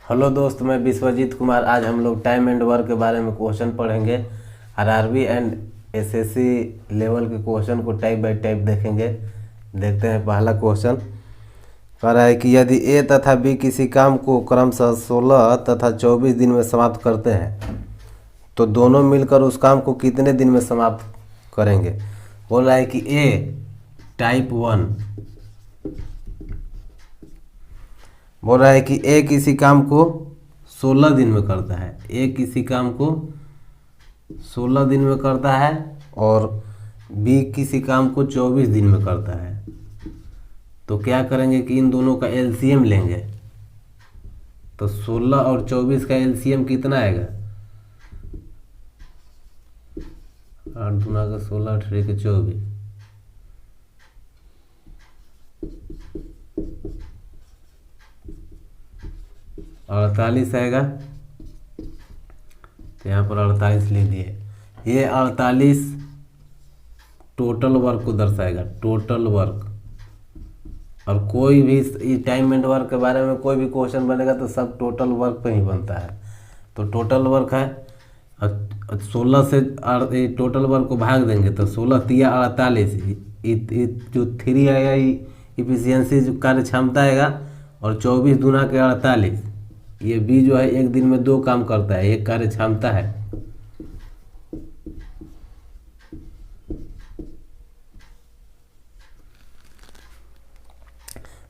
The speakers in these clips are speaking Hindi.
हेलो दोस्त, मैं विश्वजीत कुमार। आज हम लोग टाइम एंड वर्क के बारे में क्वेश्चन पढ़ेंगे। आरआरबी एंड एसएससी लेवल के क्वेश्चन को टाइप बाय टाइप देखेंगे। देखते हैं पहला क्वेश्चन। कह रहा है कि यदि ए तथा बी किसी काम को क्रमशः 16 तथा 24 दिन में समाप्त करते हैं तो दोनों मिलकर उस काम को कितने दिन में समाप्त करेंगे। बोल रहा है कि ए टाइप 1 बोल रहा है कि ए किसी काम को 16 दिन में करता है। ए किसी काम को 16 दिन में करता है और बी किसी काम को 24 दिन में करता है। तो क्या करेंगे कि इन दोनों का एलसीएम लेंगे। तो 16 और 24 का एलसीएम कितना आएगा? 8 दूना का 16, 8 का 24, 48 आएगा। तो यहाँ पर 48 लिख दिए। ये 48 टोटल वर्क को दर्शाएगा, टोटल वर्क। और कोई भी टाइम एंड वर्क के बारे में कोई भी क्वेश्चन बनेगा तो सब टोटल वर्क पे ही बनता है। तो टोटल वर्क है 16 से टोटल वर्क को भाग देंगे तो 16 तिया 48। जो 3 आएगा इफिशियंसी जो कार्य क्षमता आएगा, और 24 दूना के 48। ये बी जो है एक दिन में 2 काम करता है, एक कार्य क्षमता है।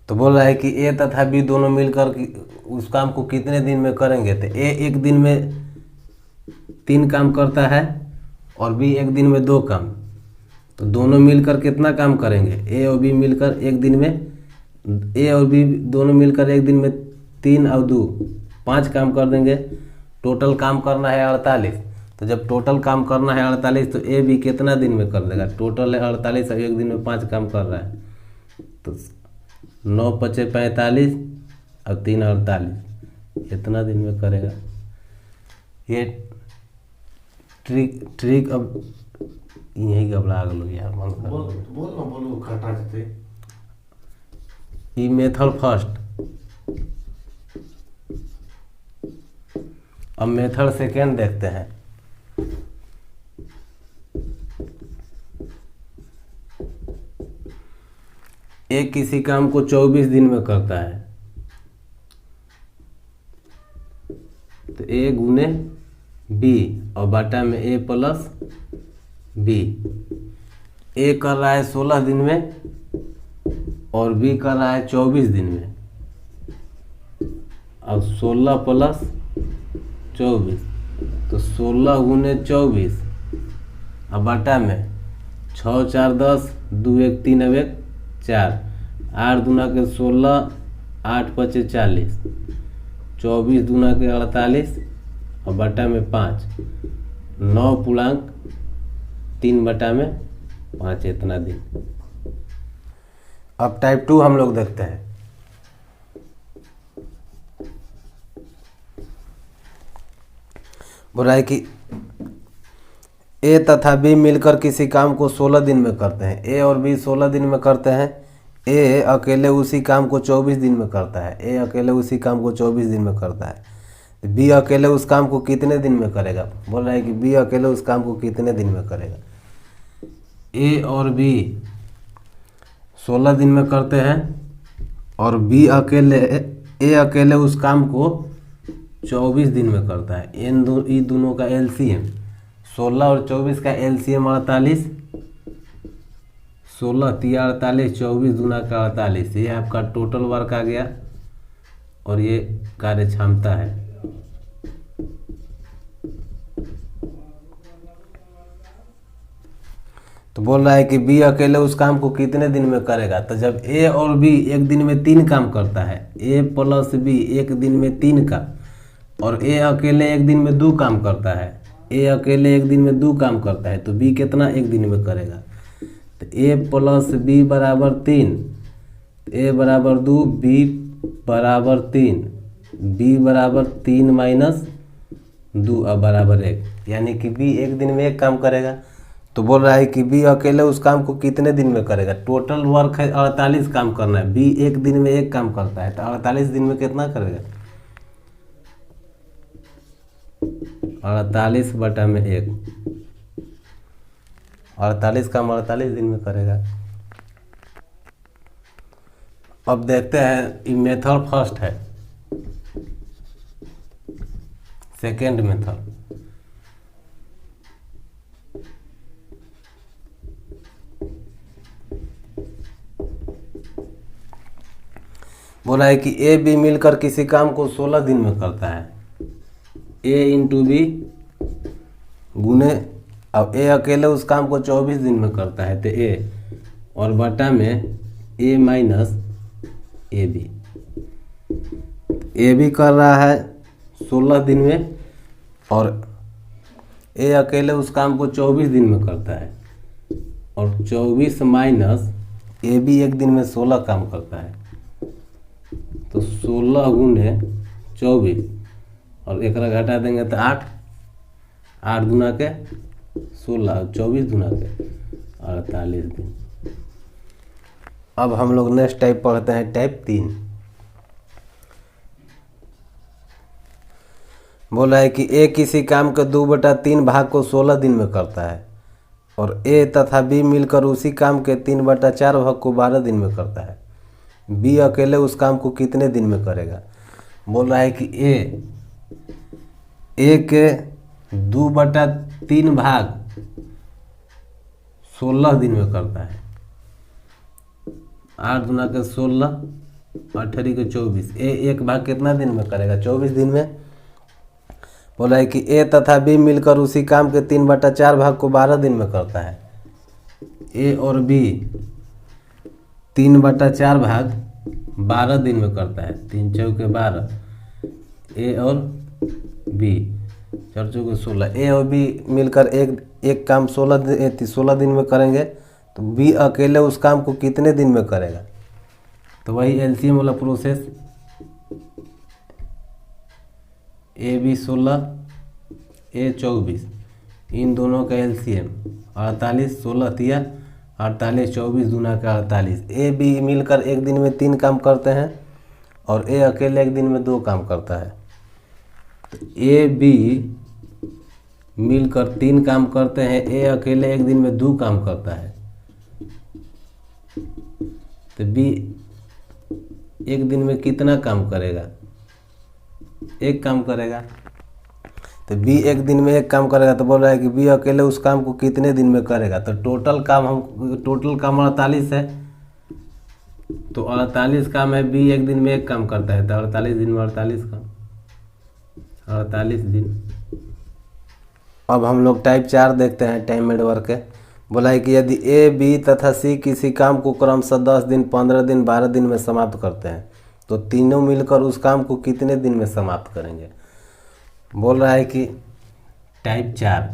तो बोल रहा है कि ए तथा बी दोनों मिलकर उस काम को कितने दिन में करेंगे। तो ए एक दिन में 3 काम करता है और बी एक दिन में 2 काम। तो दोनों मिलकर कितना काम करेंगे? ए और बी मिलकर एक दिन में, ए और बी दोनों मिलकर एक दिन में 3 और 2 5 काम कर देंगे। टोटल काम करना है 48। तो जब टोटल काम करना है 48 तो ए बी कितना दिन में कर देगा? टोटल है 48 और एक दिन में 5 काम कर रहा है। तो 9 पचे 45 और 3 48, इतना दिन में करेगा। ये ट्रिक अब यही घबरा गलो यार। बोलो खटा देते। ई मेथड फर्स्ट, अब मेथड सेकेंड देखते हैं। ए किसी काम को 24 दिन में करता है। तो ए गुने बी और बाटा में ए प्लस बी। ए कर रहा है 16 दिन में और बी कर रहा है 24 दिन में। अब 16 प्लस 24 तो 16 गुने 24 अब बाटा में 6 4 10, 2 1 3 अब 1 4, 8 दूना के 16, 8 पचे 40, 24 दूना के 48 और बटा में 5, 9 पूर्णांक 3 बटा में 5, इतना दिन। अब टाइप 2 हम लोग देखते हैं। बोल रहा है कि ए तथा बी मिलकर किसी काम को 16 दिन में करते हैं। ए और बी 16 दिन में करते हैं। ए अकेले उसी काम को 24 दिन में करता है। ए अकेले उसी काम को 24 दिन में करता है। बी अकेले उस काम को कितने दिन में करेगा? बोल रहा है कि बी अकेले उस काम को कितने दिन में करेगा। ए और बी 16 दिन में करते हैं और बी अकेले, ए अकेले उस काम को 24 दिन में करता है। इन दोनों का एलसीएम 16 और 24 का एलसीएम 48। 16 तिया 48, 24 दूना का 48। ये आपका टोटल वर्क आ गया और ये कार्य क्षमता है। तो बोल रहा है कि बी अकेले उस काम को कितने दिन में करेगा। तो जब ए और बी एक दिन में 3 काम करता है, ए प्लस बी एक दिन में 3 का, और ए अकेले एक दिन में 2 काम करता है, ए अकेले एक दिन में 2 काम करता है, तो बी कितना एक दिन में करेगा? तो ए प्लस बी बराबर 3, ए बराबर 2, बी बराबर 3, बी बराबर 3 माइनस 2 अब बराबर 1, यानी कि बी एक दिन में 1 काम करेगा। तो बोल रहा है कि बी अकेले उस काम को कितने दिन में करेगा। टोटल वर्क है 48 काम करना है, बी एक दिन में 1 काम करता है, तो 48 दिन में कितना करेगा। 48/1। 48 काम 48 दिन में करेगा। अब देखते हैं, ये मेथड फर्स्ट है, सेकेंड मेथड। बोला है कि ए बी मिलकर किसी काम को 16 दिन में करता है। ए इंटू बी गुने, अब ए अकेले उस काम को 24 दिन में करता है, तो ए और बटा में A minus A B. A B कर रहा है 16 दिन में और ए अकेले उस काम को 24 दिन में करता है, और 24 माइनस ए बी एक दिन में 16 काम करता है, तो 16 गुने 24 और एक घटा देंगे तो 8, 8 दूना के 16, 24 दूना के 48 दिन। अब हम लोग नेक्स्ट टाइप पढ़ते हैं, टाइप 3। बोला है कि ए किसी काम के 2/3 भाग को 16 दिन में करता है, और ए तथा बी मिलकर उसी काम के 3/4 भाग को 12 दिन में करता है। बी अकेले उस काम को कितने दिन में करेगा? बोल रहा है कि ए के 2/3 भाग 16 दिन में करता है। 8 दूना के 16, 18 के 24। ए एक भाग कितना दिन में करेगा? 24 दिन में। बोला है कि ए तथा बी मिलकर उसी काम के 3/4 भाग को 12 दिन में करता है। ए और बी 3/4 भाग 12 दिन में करता है। 3 चौके 12। ए और बी 4 चौके 16। ए और बी मिलकर एक काम 16 दिन में करेंगे, तो बी अकेले उस काम को कितने दिन में करेगा? तो वही एलसीएम वाला प्रोसेस, ए बी 16, ए 24, इन दोनों का एलसीएम 48, 16 तिया 48, 24 दूना का 48। ए बी मिलकर एक दिन में 3 काम करते हैं और ए अकेले एक दिन में 2 काम करता है। तो ए बी मिलकर 3 काम करते हैं, ए अकेले एक दिन में 2 काम करता है, तो बी एक दिन में कितना काम करेगा? 1 काम करेगा। तो बी एक दिन में 1 काम करेगा, तो बोल रहा है कि बी अकेले उस काम को कितने दिन में करेगा? तो टोटल काम 48 है, तो 48 काम है, बी एक दिन में 1 काम करता है, तो 48 दिन में 48 काम, 48 दिन। अब हम लोग टाइप 4 देखते हैं, टाइम एंड वर्क है। बोला है कि यदि ए बी तथा सी किसी काम को क्रमशः 10 दिन, 15 दिन, 12 दिन में समाप्त करते हैं, तो तीनों मिलकर उस काम को कितने दिन में समाप्त करेंगे? बोल रहा है कि टाइप 4,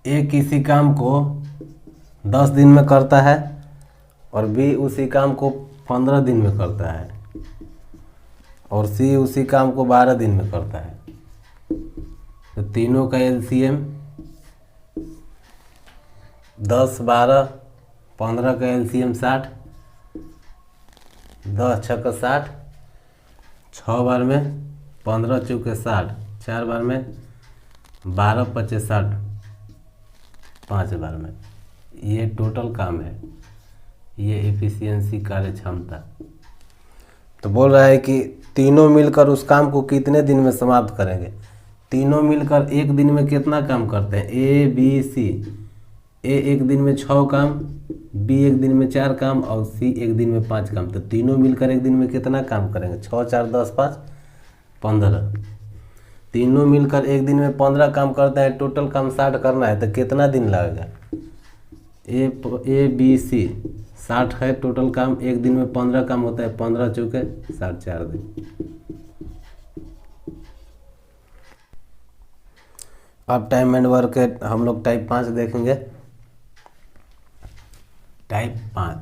ए किसी काम को 10 दिन में करता है और बी उसी काम को 15 दिन में करता है और सी उसी काम को 12 दिन में करता है। तो तीनों का एलसीएम 10, 12, 15 का एलसीएम 60, 10 छक्का 60, 6 बार में 15 चौके 60, 4 बार में 12 पचे 60, 5 बार में। ये टोटल काम है, ये एफिशिएंसी कार्य क्षमता। तो बोल रहा है कि तीनों मिलकर उस काम को कितने दिन में समाप्त करेंगे? तीनों मिलकर एक दिन में कितना काम करते हैं? ए बी सी, ए एक दिन में 6 काम, बी एक दिन में 4 काम और सी एक दिन में 5 काम। तो तीनों मिलकर एक दिन में कितना काम करेंगे? 6, 4, 10, 5, 15। तीनों मिलकर एक दिन में 15 काम करते हैं, टोटल काम 60 करना है, तो कितना दिन लगेगा? ए बी सी 60 है टोटल काम, एक दिन में 15 काम होता है, 15 चौके 60, 4 दिन। अब टाइम एंड वर्क है, हम लोग टाइप 5 देखेंगे। टाइप 5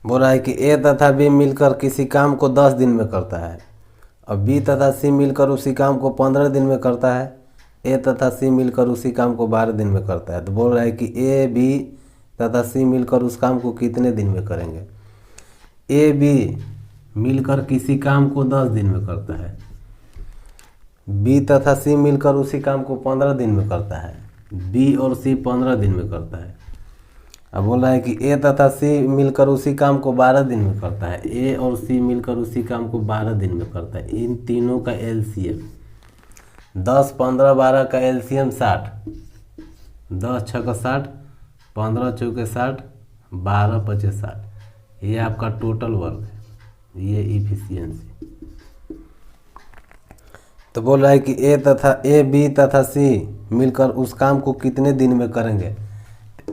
बोल रहा है कि ए तथा बी मिलकर किसी काम को 10 दिन में करता है और बी तथा सी मिलकर उसी काम को 15 दिन में करता है। ए तथा सी मिलकर उसी काम को 12 दिन में करता है। तो बोल रहा है कि ए बी तथा सी मिलकर उस काम को कितने दिन में करेंगे? ए बी मिलकर किसी काम को 10 दिन में करता है बी तथा सी मिलकर उसी काम को 15 दिन में करता है। बी और सी 15 दिन में करता है। अब बोल रहा है कि ए तथा सी मिलकर उसी काम को 12 दिन में करता है। ए और सी मिलकर उसी काम को 12 दिन में करता है। इन तीनों का एलसीएम 10, 15, 12 का एलसीएम 60। 10 छः का 60, 15 चौके 60, 12 पचे 60। ये आपका टोटल वर्क है, ये इफिशियंसी। तो बोल रहा है कि ए बी तथा सी मिलकर उस काम को कितने दिन में करेंगे।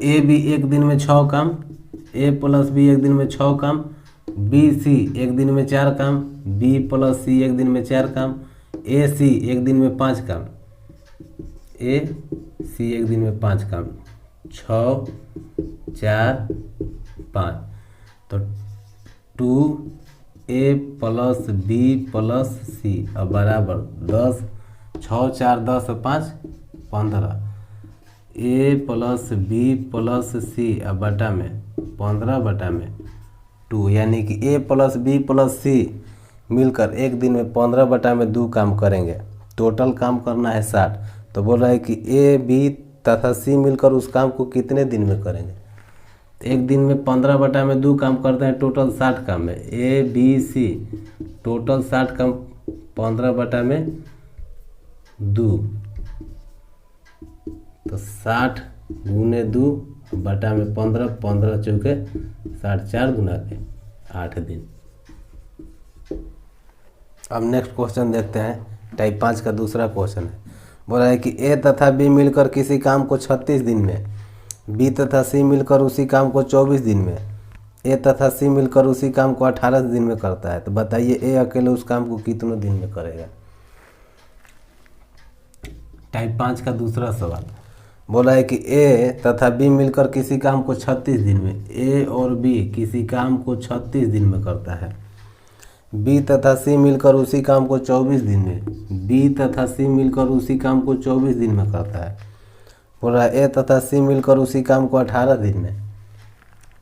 ए बी एक दिन में 6 काम, ए प्लस बी एक दिन में 6 काम, बी सी एक दिन में 4 काम, बी प्लस सी एक दिन में 4 काम, ए सी एक दिन में 5 काम, ए सी एक दिन में 5 काम। 6 4 5 तो 2 ए प्लस बी प्लस सी अब बराबर 10। 6 4 10 5 15। ए प्लस बी प्लस सी अब बटा में 15/2, यानी कि ए प्लस बी प्लस सी मिलकर एक दिन में 15/2 काम करेंगे। टोटल काम करना है 60। तो बोल रहा है कि ए बी तथा सी मिलकर उस काम को कितने दिन में करेंगे। एक दिन में 15/2 काम करते हैं, टोटल 60 काम है। ए बी सी टोटल 60 काम 15/2 तो 60 गुने 2 बटा में 15, 15 चौके 60, 4 गुना के 8 दिन। अब नेक्स्ट क्वेश्चन देखते हैं। टाइप 5 का दूसरा क्वेश्चन है। बोला है कि ए तथा बी मिलकर किसी काम को 36 दिन में, बी तथा सी मिलकर उसी काम को 24 दिन में, ए तथा सी मिलकर उसी काम को 18 दिन में करता है। तो बताइए ए अकेले उस काम को कितने दिन में करेगा। टाइप 5 का दूसरा सवाल बोला है कि ए तथा बी मिलकर किसी काम को 36 दिन में, ए और बी किसी काम को 36 दिन में करता है। बी तथा सी मिलकर उसी काम को 24 दिन में, बी तथा सी मिलकर उसी काम को 24 दिन में करता है। बोल रहा है ए तथा सी मिलकर उसी काम को 18 दिन में,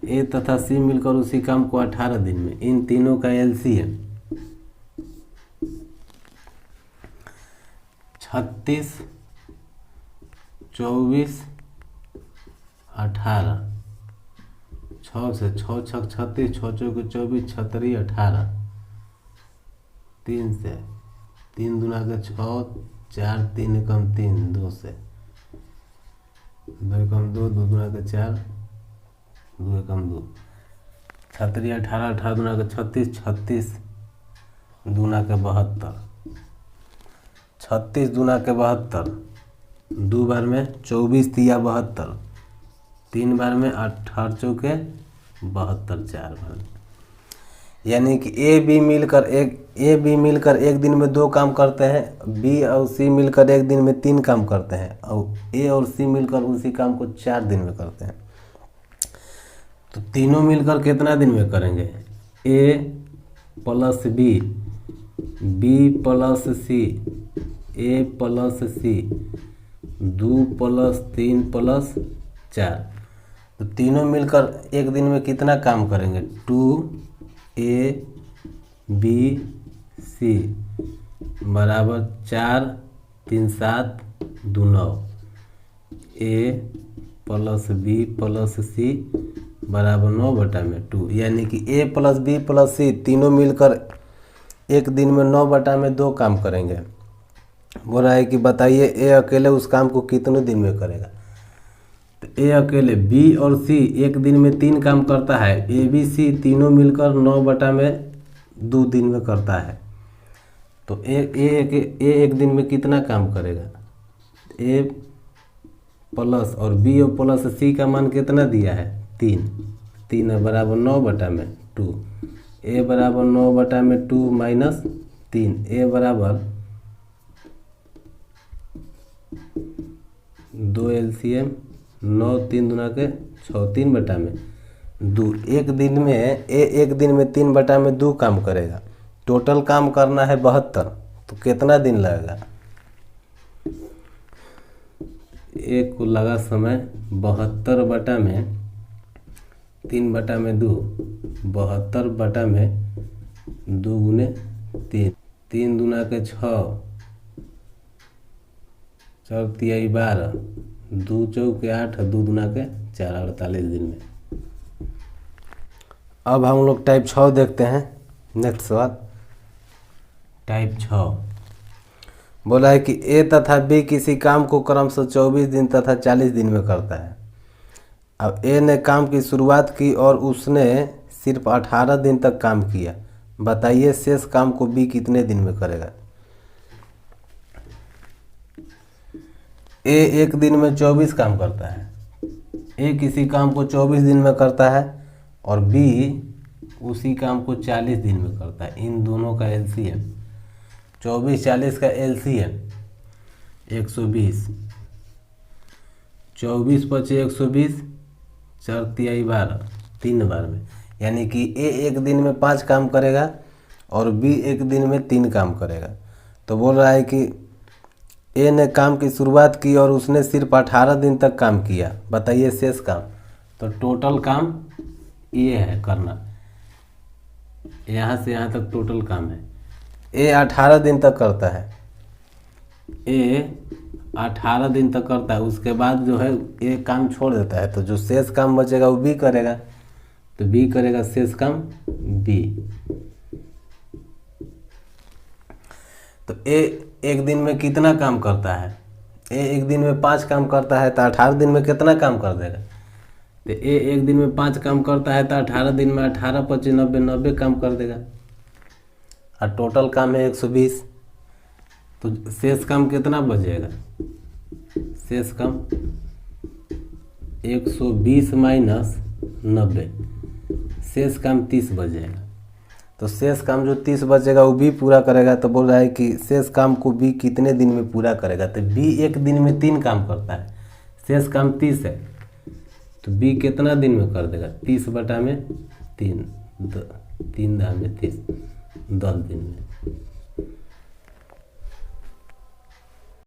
ए तथा सी मिलकर उसी काम को 18 दिन में। इन तीनों का एलसीएम 36, 24, 18। 6 से 6 छक 36, 6 चौके 24, 36 18। 3 से 3 दूना के 6, 4 3 एकम 3, 2 से 2 एकम 2, 2 दूना के 4, 2 एकम 2। 36 18, 18 दूना के 36, 36 दूना के 72, 36 दूना के 72। 2 बार में 24 दिया 72, 3 बार में 18 चौके 72, 4 बार में। यानी कि ए बी मिलकर एक दिन में 2 काम करते हैं, बी और सी मिलकर एक दिन में 3 काम करते हैं, और ए और सी मिलकर उसी काम को 4 दिन में करते हैं। तो तीनों मिलकर कितना दिन में करेंगे। ए प्लस बी, बी प्लस सी, ए प्लस सी, 2 प्लस 3 प्लस 4। तो तीनों मिलकर एक दिन में कितना काम करेंगे। 2 ए बी सी बराबर 4 3 7 2 9। ए प्लस बी प्लस सी बराबर 9/2, यानी कि ए प्लस बी प्लस सी तीनों मिलकर एक दिन में 9/2 काम करेंगे। बोल रहा है कि बताइए ए अकेले उस काम को कितने दिन में करेगा। तो ए अकेले बी और सी एक दिन में 3 काम करता है, ए बी सी तीनों मिलकर 9/2 दिन में करता है। तो ए एक दिन में कितना काम करेगा। ए प्लस और बी और प्लस सी का मान कितना दिया है 3 बराबर 9/2। ए बराबर 9/2 माइनस 3, ए बराबर 2 एलसीएम 9 3 दूना के 6, 3/2। एक दिन में एक दिन में 3/2 काम करेगा। टोटल काम करना है 72, तो कितना दिन लगेगा। एक को लगा समय 72/3/2, 72/2 गुने 3, 3 दूना के 6, 4 तिहाई 12, 2 चौके 8, 2 दूना के 4, 48 दिन में। अब हम लोग टाइप 6 देखते हैं। नेक्स्ट सवाल टाइप 6 बोला है कि ए तथा बी किसी काम को क्रमशः 24 दिन तथा 40 दिन में करता है। अब ए ने काम की शुरुआत की और उसने सिर्फ 18 दिन तक काम किया। बताइए शेष काम को बी कितने दिन में करेगा। ए एक दिन में 24 काम करता है। ए किसी काम को 24 दिन में करता है और बी उसी काम को 40 दिन में करता है। इन दोनों का एलसीएम 24 40 का एलसीएम 120, 24 पचे 120, 4 तिहाई 12, 3 बार में। यानी कि ए एक दिन में 5 काम करेगा और बी एक दिन में 3 काम करेगा। तो बोल रहा है कि ए ने काम की शुरुआत की और उसने सिर्फ 18 दिन तक काम किया। बताइए शेष काम। तो टोटल काम ये है करना, यहाँ से यहाँ तक टोटल काम है। ए 18 दिन तक करता है, ए 18 दिन तक करता है। उसके बाद जो है ए काम छोड़ देता है, तो जो शेष काम बचेगा वो बी करेगा। तो बी करेगा शेष काम बी। तो ए एक दिन में कितना काम करता है। ए एक दिन में 5 काम करता है, तो 18 दिन में कितना काम कर देगा। तो ए एक दिन में 5 काम करता है तो 18 दिन में 18 पच्चीस 90, 90 काम कर देगा। और टोटल काम है 120। तो शेष काम कितना बचेगा। शेष काम 120 माइनस 90, शेष काम 30 बचेगा। तो शेष काम जो 30 बचेगा वो बी पूरा करेगा। तो बोल रहा है कि शेष काम को बी कितने दिन में पूरा करेगा। तो बी एक दिन में 3 काम करता है, शेष काम 30 है, तो बी कितना दिन में कर देगा। 30 बटा में 3, 3 दाम में 30, 10 दिन में।